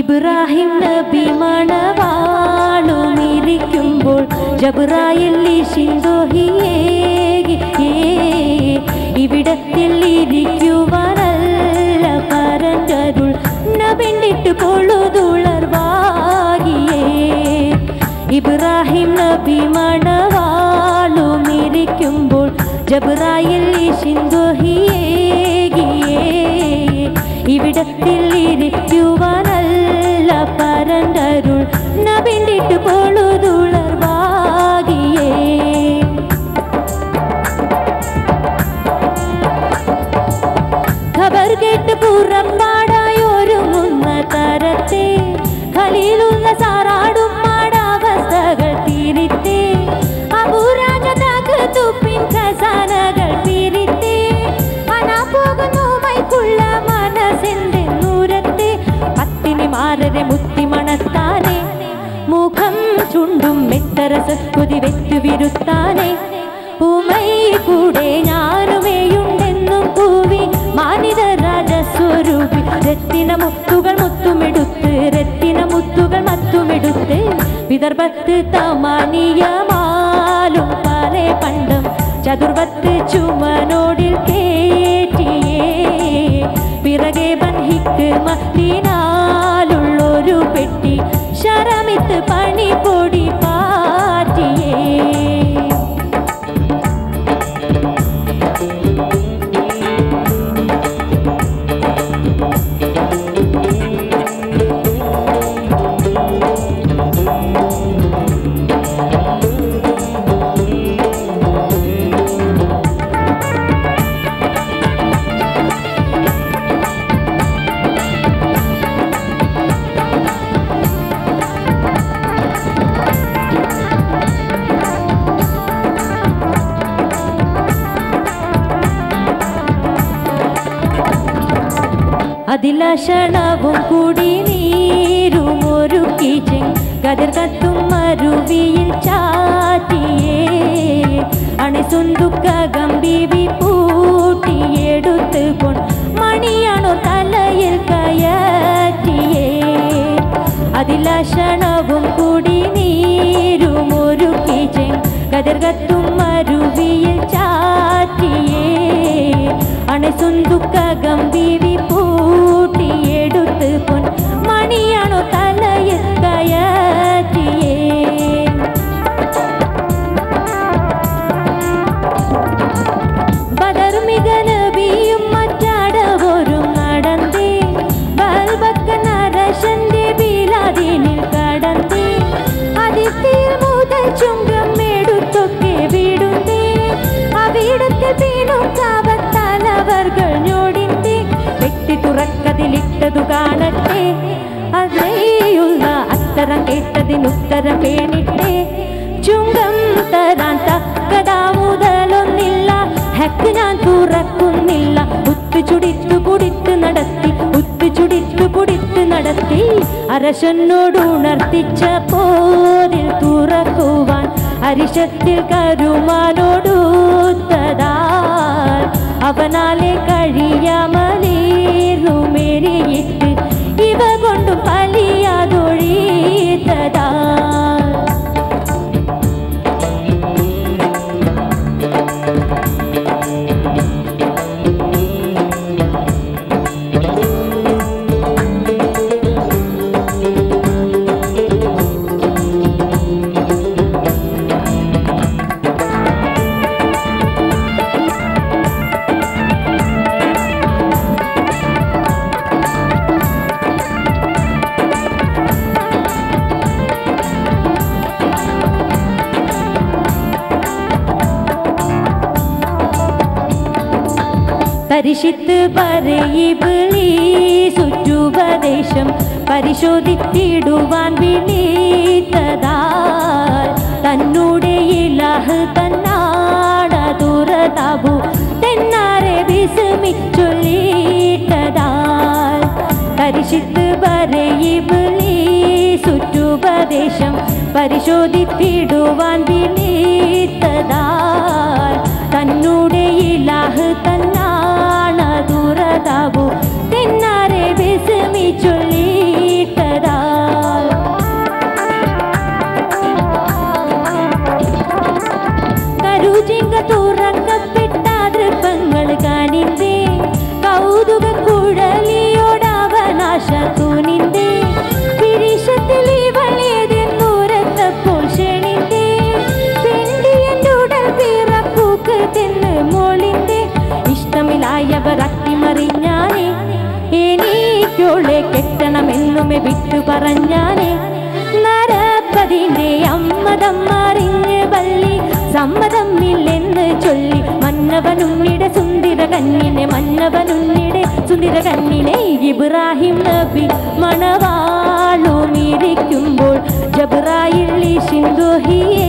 ഇബ്രാഹിം നബി മണവാളുമിരിക്കുമ്പോൾ ജബ്രായിൽ സിന്ദോഹിയേകി ഇവിടത്തിൽ ഇരിക്കുവാനല്ല പരഞ്ചരുൾ നബിണ്ടിട്ട് പൊഴുതുളർവാകിയേ ഇബ്രാഹിം നബി മണവാളുമിരിക്കുമ്പോൾ ജബ്രായിൽ സിന്ദോഹിയേകിയേ ഇവിടത്തിൽ ഇരിക്കുവാനല്ല പരന്തരുൾ നബിണ്ടിട്ട് പൊഴുതുളർവാകിയേ ഖബർ കേട്ട് പുറപ്പാടായി ഒരുങ്ങുന്ന തരത്തെ ഖലീലുള്ള സാറാടും മാടാവസ്ഥകൾ തിരിത്തേ അബൂരാജതാക്ക് തുപ്പിൻ ഖസാനകൾ തിരിത്തേ അനാ പോകുന്നു മൈക്കുള്ള മനസ്സിന്റെ നൂരത്തെ പത്തിനി മാരരെ മുത്തി മണത്താനെ മുഖം ചുണ്ടും മെത്തരസ് കുതി വെച്ചു വിരുത്താനെ പൂമൈ കൂടെ ഞാനുമേയുണ്ടെന്നും കൂവി മാനിത രാജസ്വരൂപി രത്തിന മുത്തുകൾ മുത്തുമെടുത്ത് രത്തിന മുത്തുകൾ മത്തുമെടുത്ത് വിദർഭത്ത് തമാനിയമാലും പല പണ്ടം ചതുർവത്ത് ചുമനോടിൽ കേറ്റിയേ പിറകെ ബൻഹിക്ക് മദീനാലുള്ളൊരു പെട്ടി ശരമിത്ത് പണി പൊടി പാറ്റിയേ അതിലക്ഷണവും കൂടി നീരും ഒരുക്കി കതിർ കത്തും മരുവിയിൽ ചാറ്റിയേ അണിസുന്തുക്ക ഗംഭീവി പൂട്ടിയെടുത്ത് കൊണ്ട് മണിയാണോ തലയിൽ കയറ്റിയേ അതിലക്ഷണവും കൂടി നീരും ഒരുക്കി കതിർ കത്തും മരുവിയിൽ ചാറ്റിയേ അണിസുന്തുക്ക ഗംഭീവി പൂട്ടിയെടുത്ത് പൊൻ മണിയാണോ തലയിൽ കയറ്റിയേ ബദർമിക നബിയും മറ്റാടവരും നടന്നേ ബൽബക്ക നരശന്റെ ബിലാദിനിൽ കടന്നേ അതിഥിയിൽ മുതൽ ചുങ്കം എടുത്തൊക്കെ വിടുന്നേ അവിടത്തെ വീണും കാവത്തലവർകൾ ഞോടിന്തേ വെട്ടി തുറക്കതിലിട്ടതു കാണട്ടെ അതേയുള്ള അത്തരം കേട്ടതിനുത്തരം വേണിട്ടേ ചുങ്കം തരാൻ തക്കതാ മുതലൊന്നില്ല ഹക്ക് ഞാൻ തുറക്കുന്നില്ല ഉത്തു ചുടിത്തു പുടിത്ത് നടത്തി ഉത്തു ചുടിത്തു പുടിത്ത് നടത്തി അരശനോട് ഉണർത്തിച്ച പോതിൽ തുറക്കുവാൻ അരിശത്തിൽ കരുമാനോടുത്തതാൽ അവനാലെ കഴിയാമലേറുമെരിയിട്ട് ഇവ കൊണ്ടു പലിയാതൊഴീത്തതാ പരിശുദ്ധ ഇബ്ലീസുപദേശം പരിശോധിച്ചിടുവാൻ വിളിത്തതാൽ തന്നൂടെ ഇലാഹ് തന്നാടതുറതാബു തെന്നാരെ വിസ്മിച്ചൊല്ലിട്ടതാൽ പരിശുദ്ധ ഇബ്ലീസുപദേശം പരിശോധിച്ചിടുവാൻ വിളിത്തതാൽ തന്നൂടെ ഇലാഹ് തന്നാടതുറതാബു തെന്നാരെ വിസ്മിച്ചൊല്ലിട്ടതാൽ എന്നറിഞ്ഞാനേ എനിക്കോളെ കെട്ടണമെന്നുമേ വിട്ടു പറഞ്ഞാനേ നരപ്പതിന്റെ അമ്മതമ്മറിഞ്ഞ് പള്ളി സമ്മതമില്ലെന്ന് ചൊല്ലി മന്നവനുണ്ണിയുടെ സുന്ദര കണ്ണിനെ മന്നവനുണ്ണിയുടെ സുന്ദര കണ്ണിനെ ഇബ്രാഹിം നബി മണവാളുമിരിക്കുമ്പോൾ ജബ്രായിൽ സിന്ധുഹിയേ